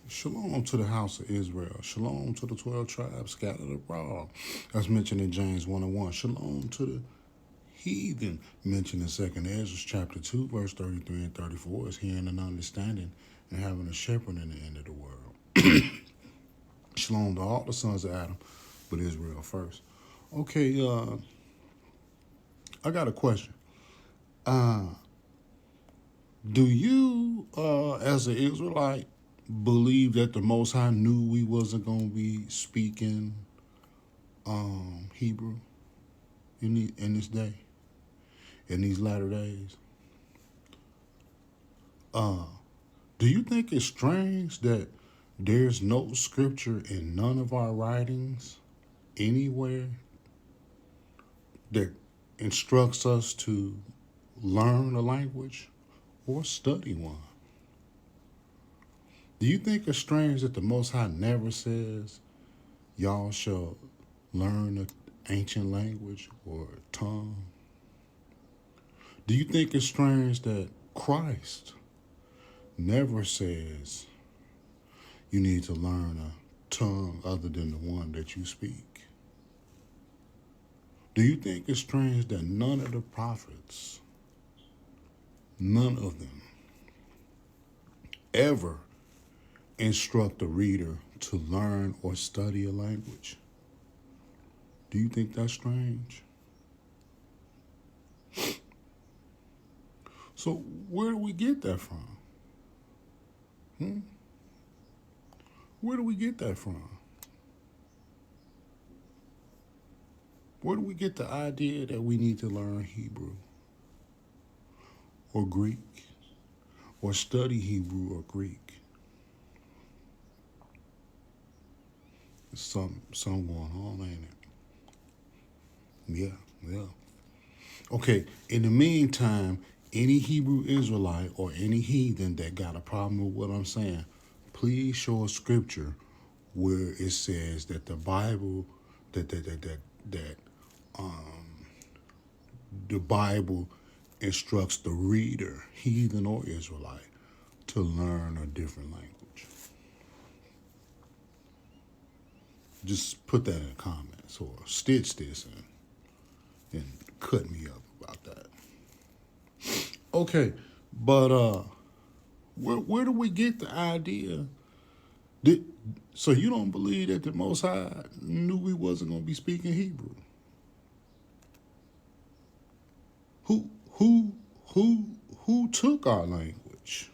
Shalom to the house of Israel. Shalom to the 12 tribes scattered abroad. As mentioned in James 1 and 1. Shalom to the heathen. Mentioned in 2nd Ezra chapter 2, verse 33 and 34 is hearing and understanding and having a shepherd in the end of the world. Shalom to all the sons of Adam, but Israel first. Okay, I got a question. Do you, as an Israelite, believe that the Most High knew we wasn't going to be speaking Hebrew in this day, in these latter days? Do you think it's strange that there's no scripture in none of our writings anywhere that instructs us to learn a language or study one? Do you think it's strange that the Most High never says, y'all shall learn an ancient language or tongue? Do you think it's strange that Christ never says you need to learn a tongue other than the one that you speak? Do you think it's strange that none of the prophets, none of them, ever instruct a reader to learn or study a language? Do you think that's strange? So where do we get that from? Where do we get that from? Where do we get the idea that we need to learn Hebrew or Greek or study Hebrew or Greek? There's something going on, ain't it? Yeah. Okay, in the meantime, any Hebrew Israelite or any heathen that got a problem with what I'm saying, please show a scripture where it says that the Bible, that the Bible instructs the reader, heathen or Israelite, to learn a different language. Just put that in the comments or stitch this and cut me up about that. Okay, but where do we get the idea? So you don't believe that the Most High knew we wasn't going to be speaking Hebrew? Who took our language?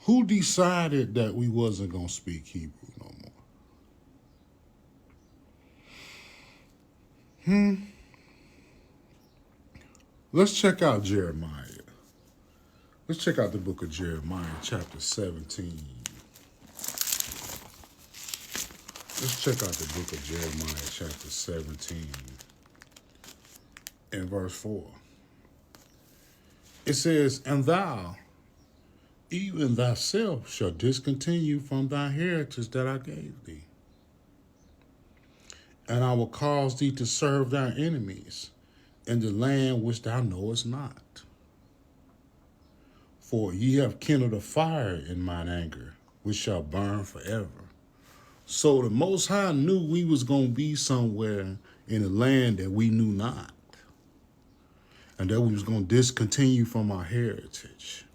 Who decided that we wasn't going to speak Hebrew no more? Let's check out Jeremiah. Let's check out the book of Jeremiah, chapter 17. Let's check out the book of Jeremiah, chapter 17, and verse 4. It says, "And thou, even thyself, shall discontinue from thy heritage that I gave thee. And I will cause thee to serve thy enemies in the land which thou knowest not. For ye have kindled a fire in mine anger, which shall burn forever." So the Most High knew we was going to be somewhere in a land that we knew not, and that we was going to discontinue from our heritage.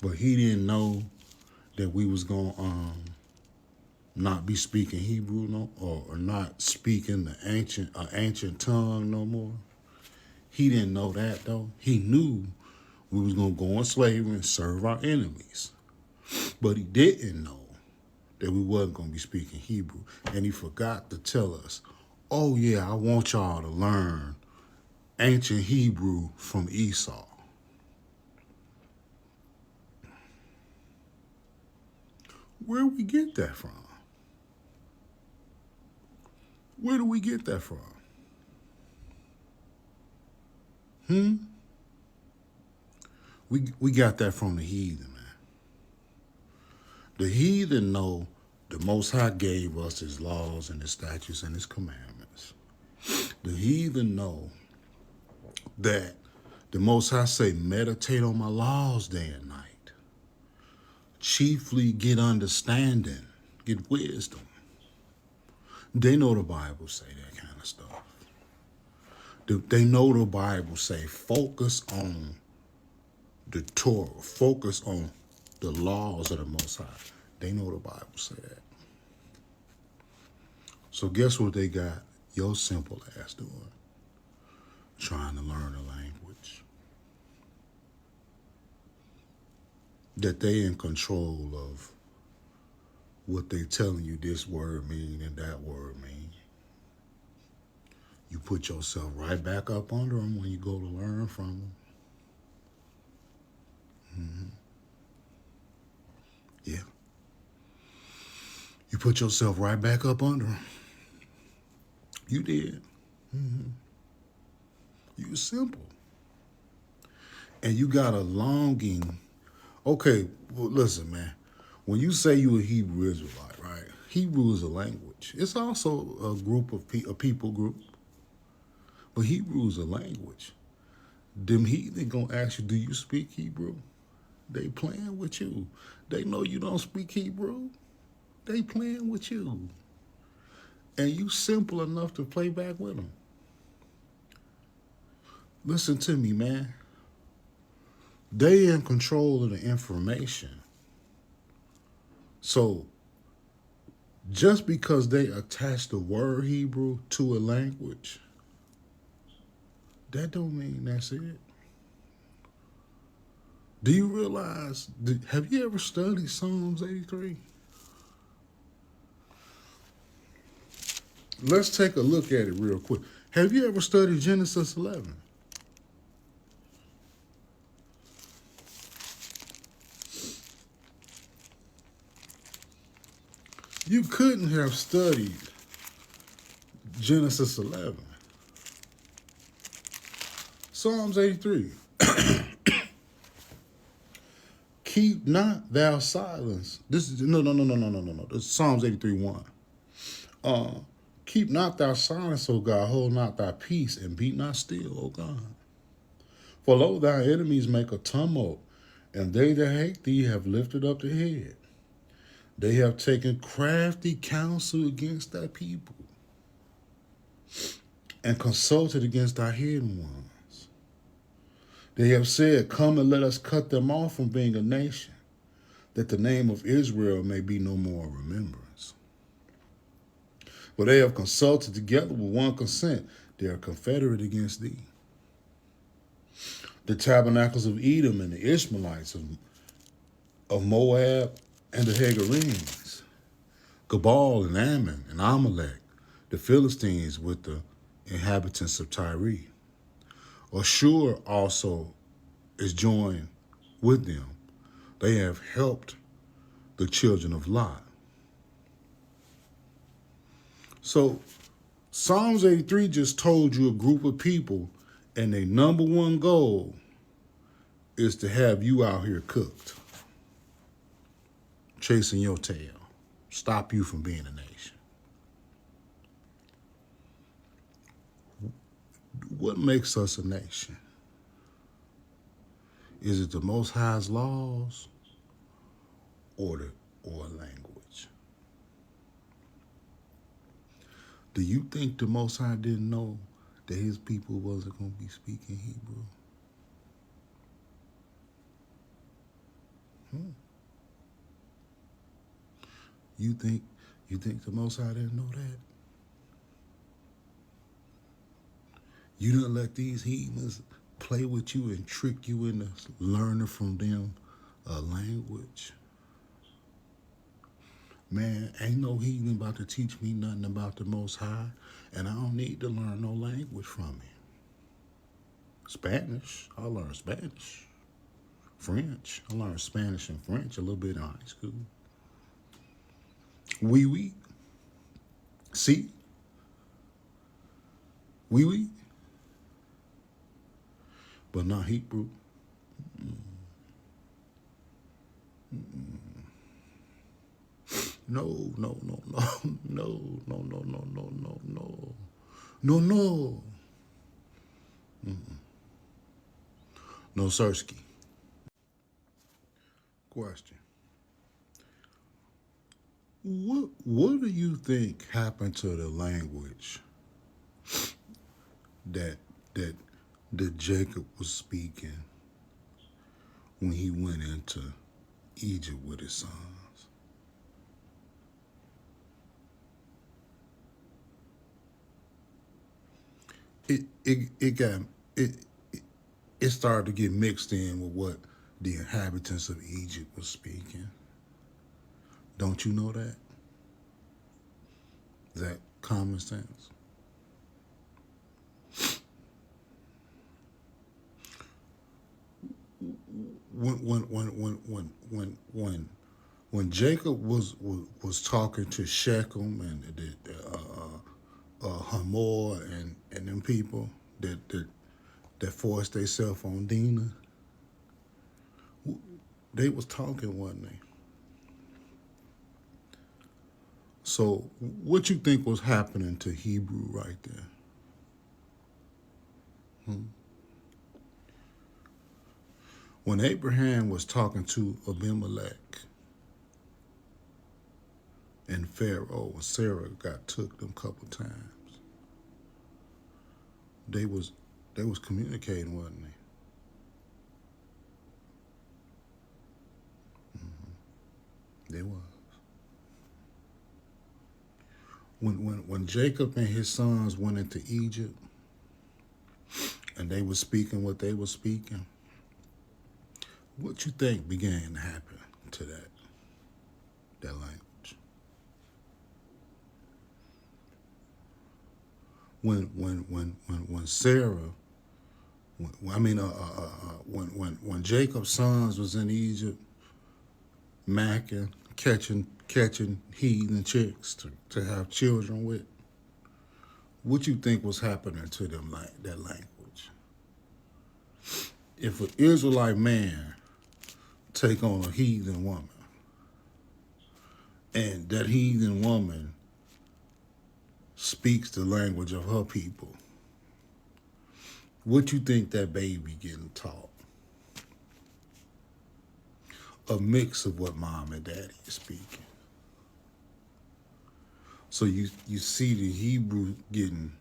But he didn't know that we was going to not be speaking Hebrew or not speaking the ancient tongue no more. He didn't know that, though. He knew we was going to go in slavery and serve our enemies. But he didn't know that we wasn't going to be speaking Hebrew. And he forgot to tell us, oh yeah, I want y'all to learn ancient Hebrew from Esau. Where do we get that from? Where do we get that from? We got that from the heathen, man. The heathen know the Most High gave us his laws and his statutes and his commandments. The heathen know that The Most High say, meditate on my laws day and night. Chiefly get understanding, get wisdom. They know the Bible say that kind of stuff. They know the Bible say, focus on the Torah, focus on the laws of the Most High. They know the Bible say that. So guess what they got your simple ass doing? Trying to learn a language that they in control of what they telling you this word mean and that word mean. You put yourself right back up under them when you go to learn from them. Yeah. You put yourself right back up under them. You did. You simple. And you got a longing. Okay, well, listen, man. When you say you a Hebrew Israelite, right? Hebrew is a language. It's also a group of a people group. But Hebrew is a language. Them heathen gonna ask you, do you speak Hebrew? They playing with you. They know you don't speak Hebrew. They playing with you. And you simple enough to play back with them. Listen to me, man. They in control of the information. So just because they attach the word Hebrew to a language, that don't mean that's it. Do you realize, have you ever studied Psalms 83? Let's take a look at it real quick. Have you ever studied Genesis 11? You couldn't have studied Genesis 11. Psalms 83. Keep not thou silence. This is no. This is Psalms 83:1. Keep not thou silence, O God, hold not thy peace, and be not still, O God. For lo, thy enemies make a tumult, and they that hate thee have lifted up the head. They have taken crafty counsel against thy people, and consulted against thy hidden ones. They have said, come and let us cut them off from being a nation, that the name of Israel may be no more in remembrance. For they have consulted together with one consent. They are confederate against thee. The tabernacles of Edom and the Ishmaelites of Moab and the Hagarenes, Gabal and Ammon and Amalek, the Philistines with the inhabitants of Tyre. Ashur also is joined with them. They have helped the children of Lot. So Psalms 83 just told you a group of people, and their number one goal is to have you out here cooked, chasing your tail, stop you from being a nation. What makes us a nation? Is it the Most High's laws or a language? Do you think the Most High didn't know that his people wasn't going to be speaking Hebrew? You think the Most High didn't know that? You didn't let these heathens play with you and trick you into learning from them a language? Man, ain't no heathen about to teach me nothing about the Most High, and I don't need to learn no language from him. Spanish, I learned Spanish. French, I learned Spanish and French a little bit in high school. Oui, oui. Si. Oui, oui. But not Hebrew. No. No. No Sirski. Question. What do you think happened to the language that that that Jacob was speaking when he went into Egypt with his sons? It got it it started to get mixed in with what the inhabitants of Egypt was speaking. Don't you know that? Is that common sense? When Jacob was talking to Shechem and Hamor and them people that forced themselves on Dinah, they was talking, wasn't they? So what you think was happening to Hebrew right there? When Abraham was talking to Abimelech and Pharaoh and Sarah got took them couple times, they was communicating, wasn't they? They was. When Jacob and his sons went into Egypt and they were speaking what they were speaking, what you think began to happen to that language? When Sarah, when Jacob's sons was in Egypt, macking, catching heathen chicks to have children with, what you think was happening to them like that language? If an Israelite man take on a heathen woman, and that heathen woman speaks the language of her people, what you think that baby getting taught? A mix of what mom and daddy is speaking. So you see the Hebrew getting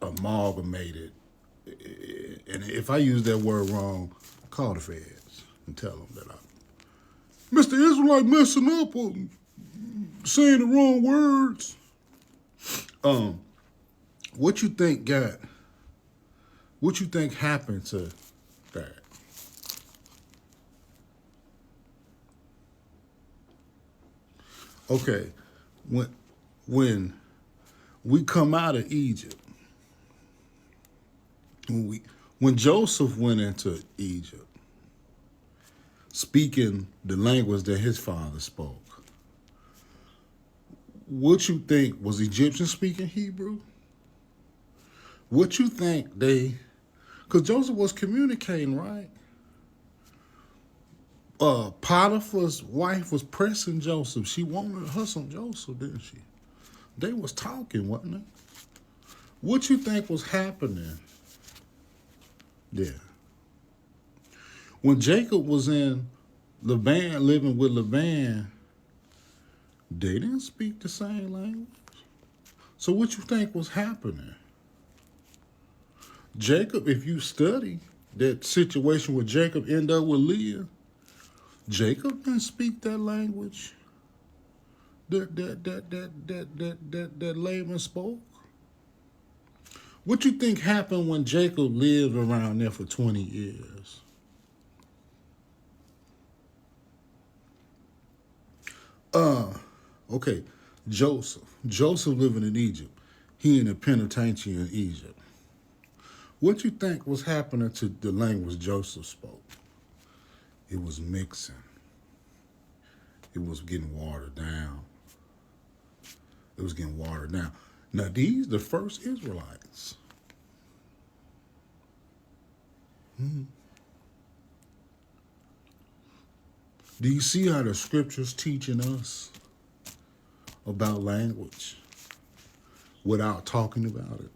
amalgamated. And if I use that word wrong, call the feds and tell them that Mr. Israelite messing up or saying the wrong words. What you think happened to that? Okay, when we come out of Egypt, when Joseph went into Egypt, speaking the language that his father spoke, what you think, was Egyptians speaking Hebrew? What you think because Joseph was communicating, right? Potiphar's wife was pressing Joseph. She wanted her some Joseph, didn't she? They was talking, wasn't they? What you think was happening there? When Jacob was in Laban, living with Laban, they didn't speak the same language. So what you think was happening? Jacob, if you study that situation where Jacob ended up with Leah, Jacob didn't speak that language that Laban spoke. What you think happened when Jacob lived around there for 20 years? Okay, Joseph living in Egypt. He in the penitentiary in Egypt. What you think was happening to the language Joseph spoke? It was mixing. It was getting watered down. It was getting watered down. Now, these the first Israelites. Do you see how the scriptures teaching us about language without talking about it?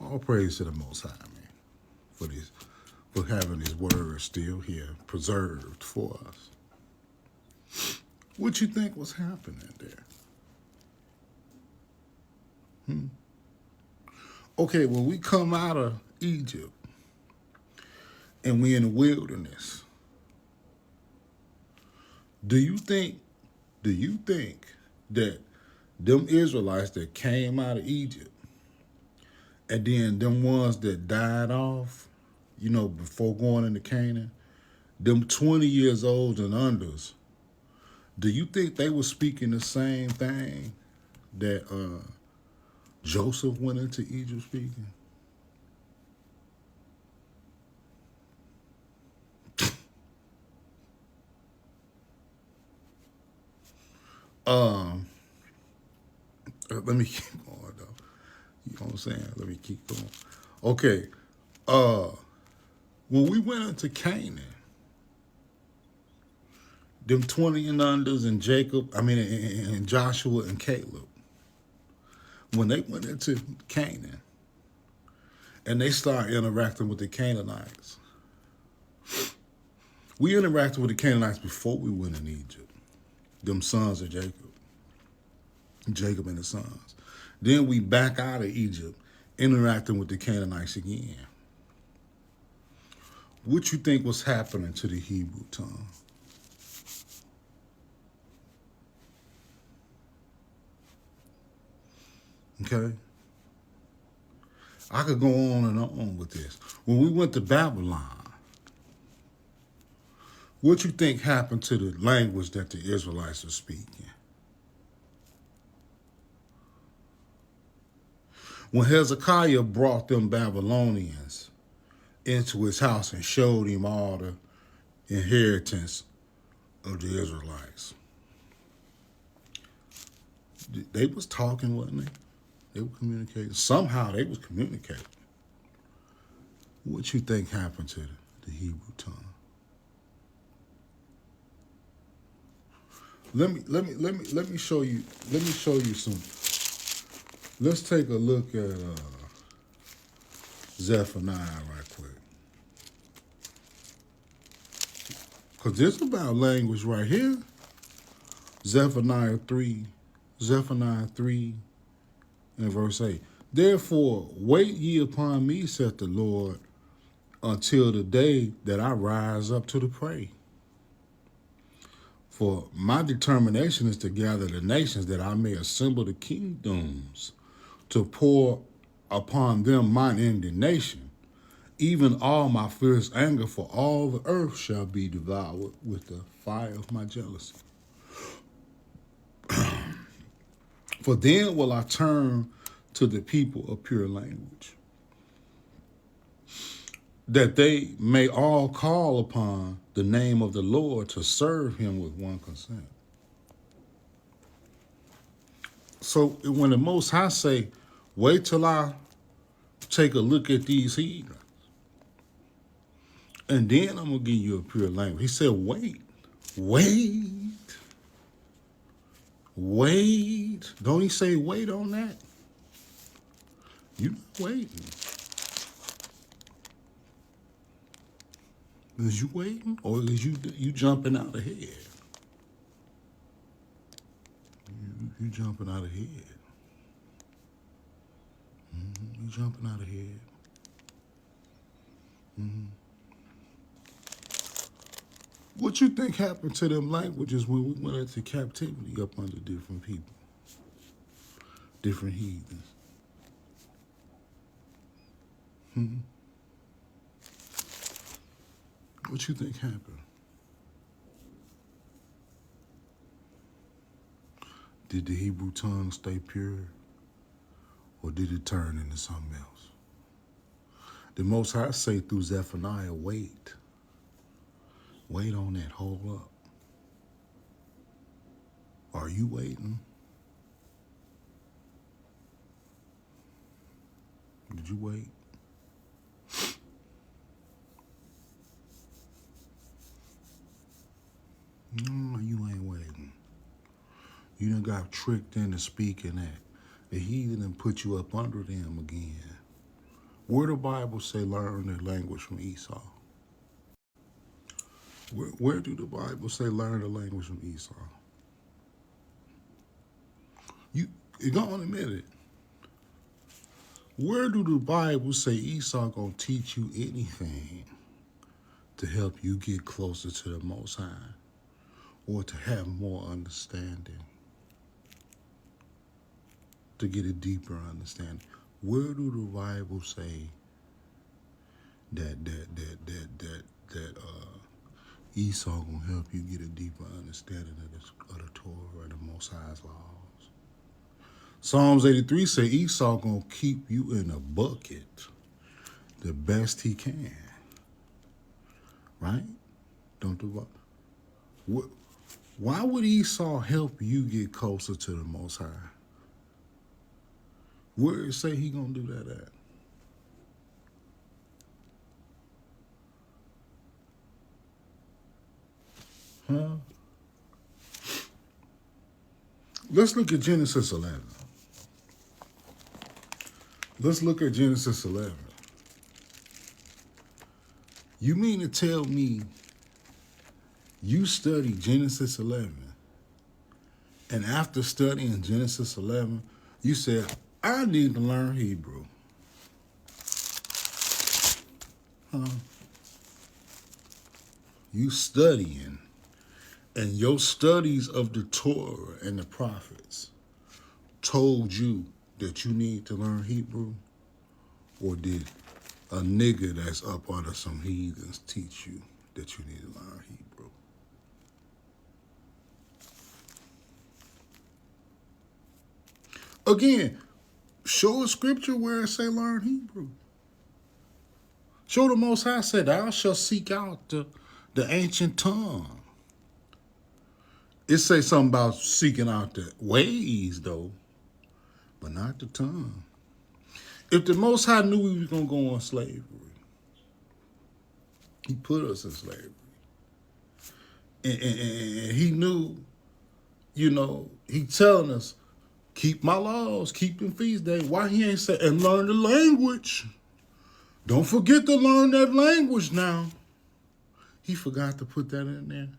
All praise to the Most High, man, for this, for having his word still here preserved for us. What you think was happening there? Okay, when we come out of Egypt and we in the wilderness, do you think that them Israelites that came out of Egypt and then them ones that died off, before going into Canaan, them 20 years old and unders, do you think they were speaking the same thing that Joseph went into Egypt speaking? Let me keep going though. You know what I'm saying? Let me keep going. Okay. When we went into Canaan, them 20 and unders and and Joshua and Caleb, when they went into Canaan and they started interacting with the Canaanites, we interacted with the Canaanites before we went in Egypt. Them sons of Jacob and his sons. Then we back out of Egypt, interacting with the Canaanites again. What you think was happening to the Hebrew tongue? Okay? I could go on and on with this. When we went to Babylon, what you think happened to the language that the Israelites were speaking? When Hezekiah brought them Babylonians into his house and showed him all the inheritance of the Israelites, they was talking, wasn't they? They were communicating. Somehow they was communicating. What you think happened to the Hebrew tongue? Let me show you some. Let's take a look at Zephaniah right quick. Because this is about language right here. Zephaniah 3 and verse 8. Therefore, wait ye upon me, saith the Lord, until the day that I rise up to the prey. For my determination is to gather the nations, that I may assemble the kingdoms, to pour upon them mine indignation, even all my fierce anger, for all the earth shall be devoured with the fire of my jealousy. For then will I turn to the people of pure language, that they may all call upon the name of the Lord to serve him with one consent. So when the Most High say, wait till I take a look at these heathens, and then I'm going to give you a pure language. He said, wait. Don't he say wait on that? You're not waiting. Is you waiting, or is you jumping out ahead? You jumping out ahead. You jumping out ahead. What you think happened to them languages when we went into captivity up under different people, different heathens? What you think happened? Did the Hebrew tongue stay pure, or did it turn into something else? The Most High say through Zephaniah, wait. Wait on that, hold up. Are you waiting? Did you wait? No, you ain't waiting. You done got tricked into speaking that. The heathen done put you up under them again. Where the Bible say learn the language from Esau? Where do the Bible say learn the language from Esau? You gonna admit it. Where do the Bible say Esau gonna teach you anything to help you get closer to the Most High or to have more understanding, to get a deeper understanding? Where do the Bible say that Esau gonna help you get a deeper understanding of the Torah and the Most High's laws? Psalms 83 say Esau gonna keep you in a bucket the best he can, right? Don't do what? Why would Esau help you get closer to the Most High? Where it say he gonna do that at? Huh? Let's look at Genesis 11. Let's look at Genesis 11. You mean to tell me you study Genesis 11, and after studying Genesis 11, you said, I need to learn Hebrew? Huh? You studying, and your studies of the Torah and the prophets told you that you need to learn Hebrew? Or did a nigga that's up under some heathens teach you that you need to learn Hebrew? Again, show a scripture where it say learn Hebrew. Show the Most High said, thou shalt seek out the ancient tongue. It say something about seeking out the ways, though, but not the tongue. If the Most High knew we was going to go on slavery, he put us in slavery. And he knew, he telling us, keep my laws, keep them feast days. Why he ain't say, and learn the language? Don't forget to learn that language now. He forgot to put that in there.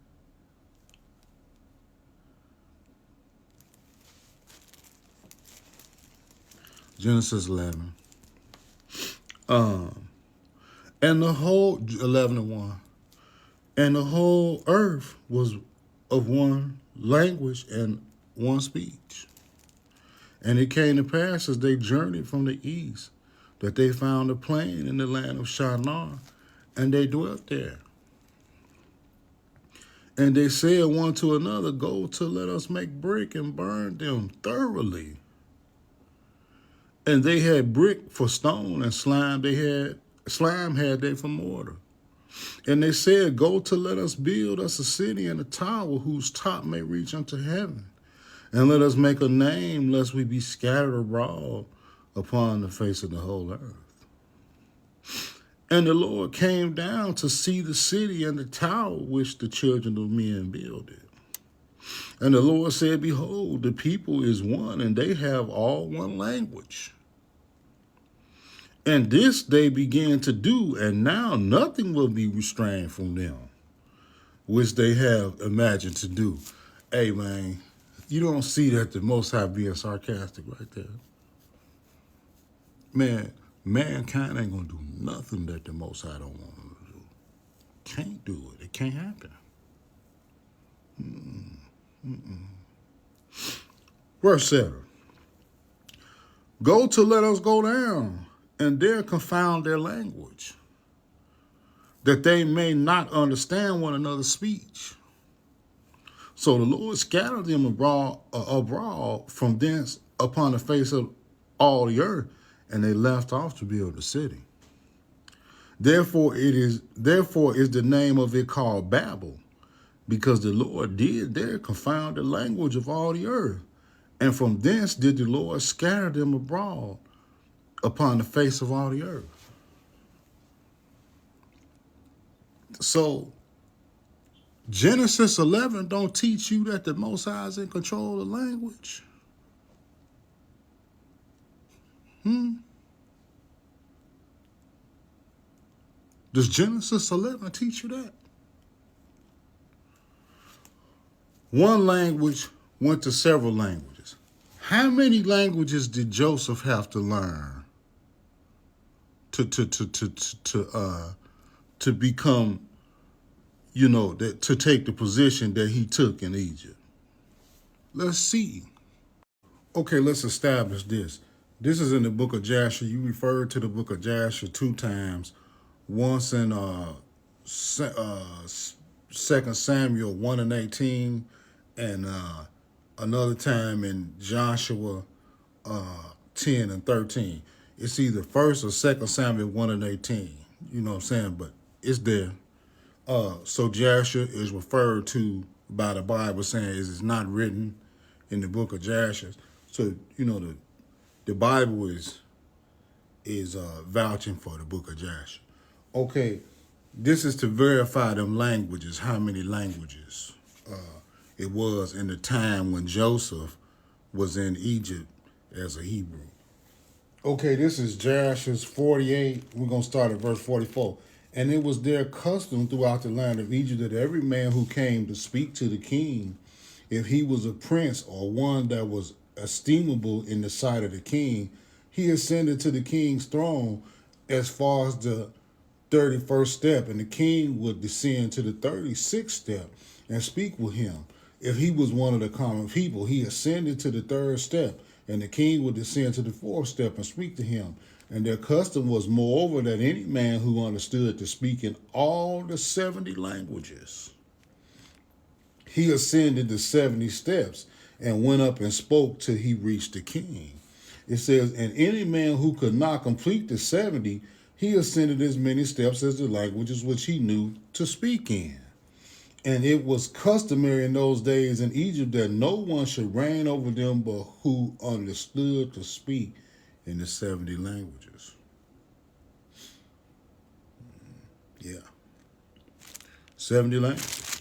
Genesis 11. And the whole, 11:1. And the whole earth was of one language and one speech. And it came to pass as they journeyed from the east, that they found a plain in the land of Shinar, and they dwelt there. And they said one to another, go to let us make brick and burn them thoroughly. And they had brick for stone, and slime had they for mortar. And they said, go to let us build us a city and a tower whose top may reach unto heaven. And let us make a name, lest we be scattered abroad upon the face of the whole earth. And the Lord came down to see the city and the tower which the children of men builded. And the Lord said, behold, the people is one, and they have all one language. And this they began to do, and now nothing will be restrained from them, which they have imagined to do. Hey, man, you don't see that the Most High being sarcastic right there. Man, mankind ain't going to do nothing that the Most High don't want them to do. Can't do it. It can't happen. Verse 7. Go to let us go down, and there confound their language, that they may not understand one another's speech. So the Lord scattered them abroad from thence upon the face of all the earth, and they left off to build the city. Therefore is the name of it called Babel, because the Lord did there confound the language of all the earth. And from thence did the Lord scatter them abroad upon the face of all the earth. So Genesis 11 don't teach you that the Most High is in control of language. Does Genesis 11 teach you that? One language went to several languages. How many languages did Joseph have to learn to become, to take the position that he took in Egypt? Let's see. Okay, let's establish this. This is in the book of Jasher. You referred to the book of Jasher 2 times. Once in 2 Samuel 1:18, and another time in Joshua 10:13. It's either 1 or 2 Samuel 1:18. You know what I'm saying? But it's there. So Jasher is referred to by the Bible, saying it's not written in the book of Jasher. So the Bible is vouching for the book of Jasher. Okay, this is to verify them languages, how many languages it was in the time when Joseph was in Egypt as a Hebrew. Okay, this is Jasher 48. We're going to start at verse 44. And it was their custom throughout the land of Egypt that every man who came to speak to the king, if he was a prince or one that was estimable in the sight of the king, he ascended to the king's throne as far as the 31st step, and the king would descend to the 36th step and speak with him. If he was one of the common people, he ascended to the 3rd step, and the king would descend to the 4th step and speak to him. And their custom was, moreover, that any man who understood to speak in all the 70 languages, he ascended the 70 steps and went up and spoke till he reached the king. It says, and any man who could not complete the 70, he ascended as many steps as the languages which he knew to speak in. And it was customary in those days in Egypt that no one should reign over them but who understood to speak in the 70 languages. Yeah. 70 languages.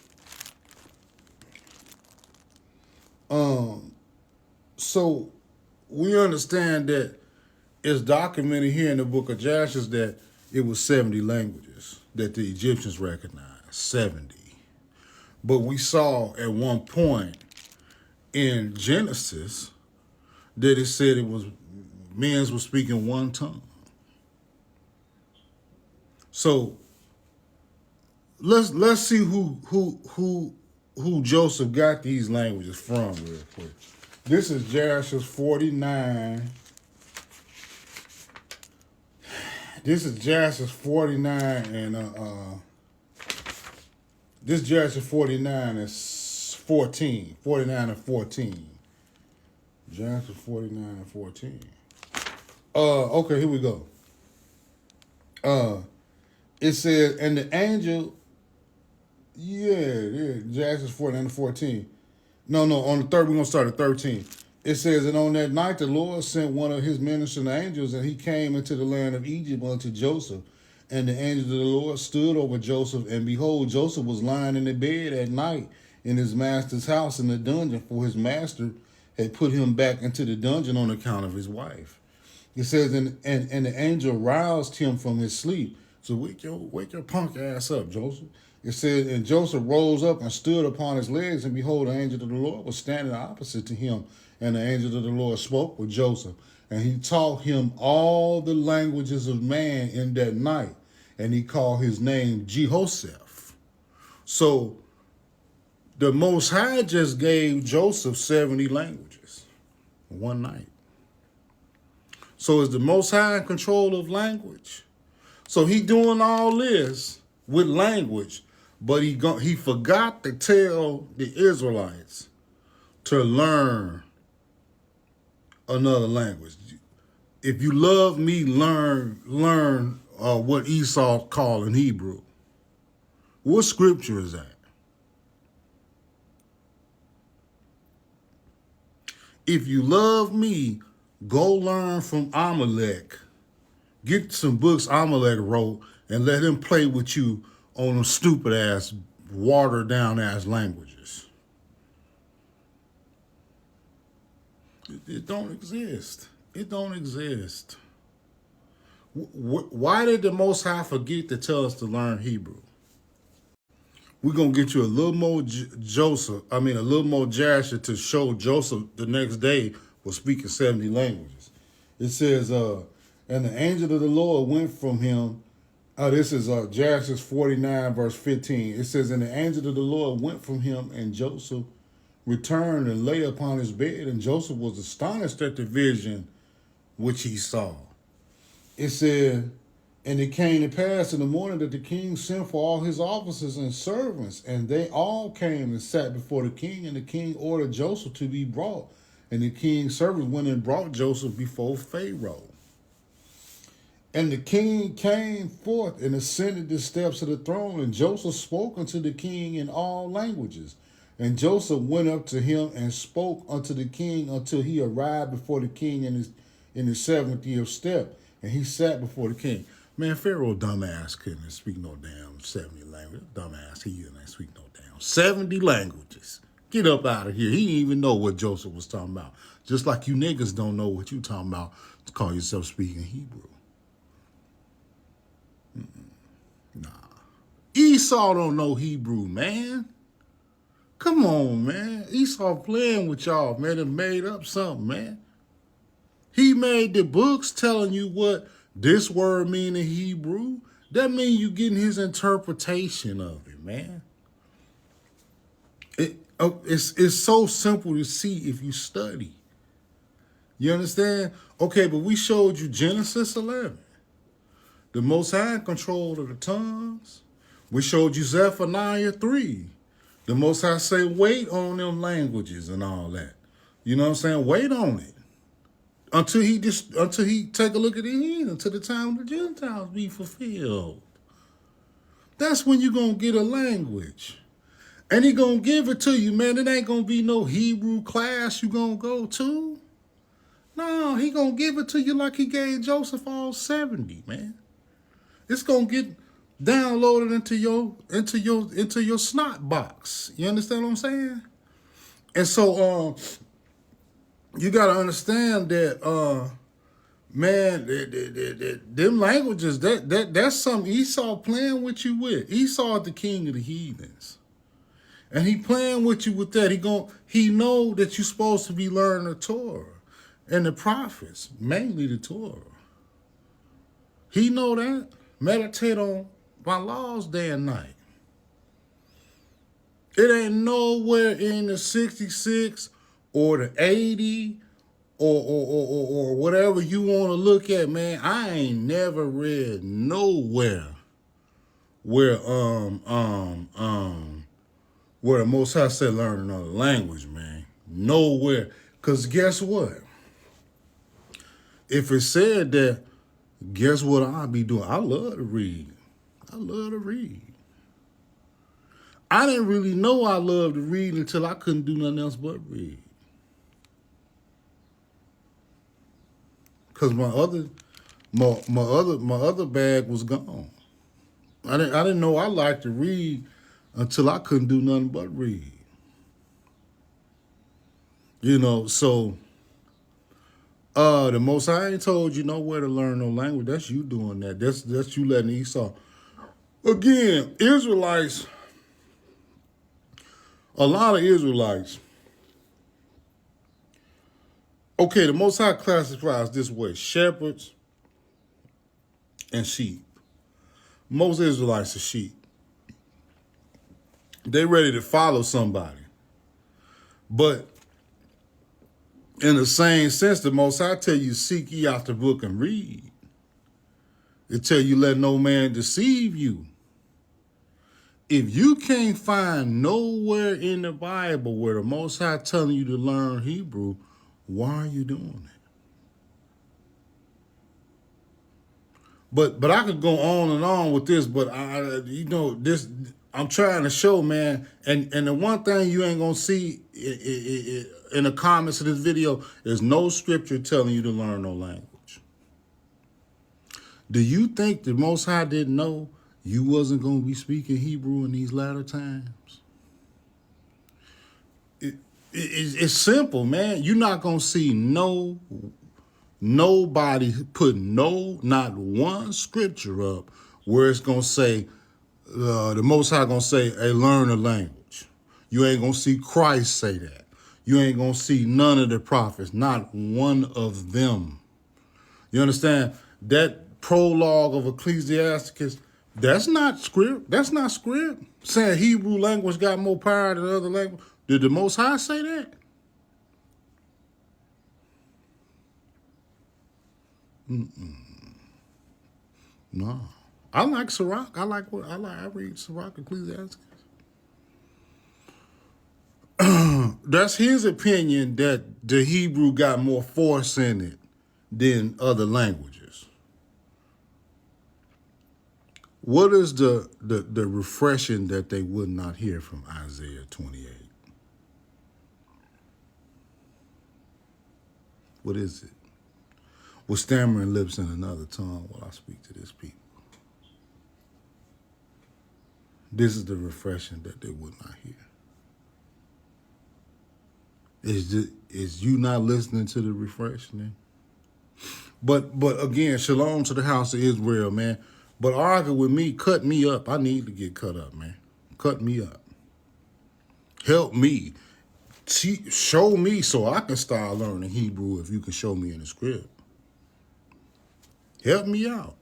So we understand that it's documented here in the book of Jasher that it was 70 languages that the Egyptians recognized. 70. But we saw at one point in Genesis that it said it was men were speaking one tongue. So let's see who Joseph got these languages from real quick. This is Jasher 49. This is Jasher 49 and this Jasher 49 is 14. 49 and 14. Jasher 49 and 14. Okay, here we go. It says, and the angel, Jasher 49 and 14. No, on the third, we're going to start at 13. It says, and on that night the Lord sent one of his ministering angels, and he came into the land of Egypt unto Joseph. And the angel of the Lord stood over Joseph, and behold, Joseph was lying in the bed at night in his master's house in the dungeon, for his master had put him back into the dungeon on account of his wife. It says, and the angel roused him from his sleep. So wake your punk ass up, Joseph. It says, and Joseph rose up and stood upon his legs, and behold, the angel of the Lord was standing opposite to him. And the angel of the Lord spoke with Joseph, and he taught him all the languages of man in that night. And he called his name Jehoshaphat. So the Most High just gave Joseph 70 languages one night. So is the Most High in control of language? So he doing all this with language, but he forgot to tell the Israelites to learn another language. If you love me, learn what Esau called in Hebrew. What scripture is that? If you love me, go learn from Amalek. Get some books Amalek wrote and let him play with you on them stupid ass, watered down ass languages. It don't exist. It don't exist. Why did the Most High forget to tell us to learn Hebrew? We're going to get you a little more a little more Jasher to show Joseph the next day was speaking 70 languages. It says, and the angel of the Lord went from him. This is Jasher 49, verse 15. It says, and the angel of the Lord went from him, and Joseph returned and lay upon his bed, and Joseph was astonished at the vision which he saw. It said, and it came to pass in the morning that the king sent for all his officers and servants, and they all came and sat before the king, and the king ordered Joseph to be brought. And the king's servants went and brought Joseph before Pharaoh. And the king came forth and ascended the steps of the throne, and Joseph spoke unto the king in all languages. And Joseph went up to him and spoke unto the king until he arrived before the king in the 70th step. And he sat before the king. Man, Pharaoh dumbass couldn't speak no damn 70 languages. Dumbass, he didn't speak no damn 70 languages. Get up out of here. He didn't even know what Joseph was talking about. Just like you niggas don't know what you talking about to call yourself speaking Hebrew. Nah. Esau don't know Hebrew, man. Come on, man. Esau playing with y'all, man, and made up something, man. He made the books telling you what this word mean in Hebrew. That means you getting his interpretation of it, man. It's so simple to see if you study. You understand? Okay, but we showed you Genesis 11. The Most High in control of the tongues. We showed you Zephaniah 3. The Most High say, wait on them languages and all that. You know what I'm saying? Wait on it. Until he take a look at the end, until the time of the Gentiles be fulfilled. That's when you're going to get a language. And he going to give it to you, man. It ain't going to be no Hebrew class you going to go to. No, he going to give it to you like he gave Joseph all 70, man. It's going to get downloaded into your snot box. You understand what I'm saying? And so you got to understand that man, them languages, that's something Esau playing with you with. Esau is the king of the heathens. And he playing with you with that. He know that you're supposed to be learning the Torah and the prophets, mainly the Torah. He know that. Meditate on my laws day and night. It ain't nowhere in the 66 or the 80 or whatever you want to look at, man. I ain't never read nowhere where the Most High said learn another language, man. Nowhere. Because guess what? If it said that, guess what I'll be doing? I love to read. I love to read. I didn't really know I loved to read until I couldn't do nothing else but read. Cause my other bag was gone. I didn't know I liked to read until I couldn't do nothing but read. You know, so the Most High ain't told you nowhere to learn no language. That's you doing that. That's you letting Esau. Again, Israelites, a lot of Israelites. Okay, the Most High classifies this way: shepherds and sheep. Most Israelites are sheep. They ready to follow somebody. But in the same sense, the Most High tell you, seek ye out the book and read. It tell you, let no man deceive you. If you can't find nowhere in the Bible where the Most High telling you to learn Hebrew, why are you doing it? But I could go on and on with this, but I'm trying to show, man, and the one thing you ain't gonna see in the comments of this video is no scripture telling you to learn no language. Do you think the Most High didn't know you wasn't gonna be speaking Hebrew in these latter times? It's simple, man. You're not gonna see no Nobody put not one scripture up where it's going to say, the Most High going to say, hey, learn a language. You ain't going to see Christ say that. You ain't going to see none of the prophets, not one of them. You understand? That prologue of Ecclesiasticus, that's not script. That's not script. Saying Hebrew language got more power than other language. Did the Most High say that? No. I like Sirach. I read Sirach Ecclesiasticus. That's his opinion that the Hebrew got more force in it than other languages. What is the refreshing that they would not hear from Isaiah 28? What is it? With stammering lips in another tongue while I speak to this people. This is the refreshing that they would not hear. Is you not listening to the refreshing? But again, shalom to the house of Israel, man. But argue with me, cut me up. I need to get cut up, man. Cut me up. Help me. Show me so I can start learning Hebrew if you can show me in the script. Help me out.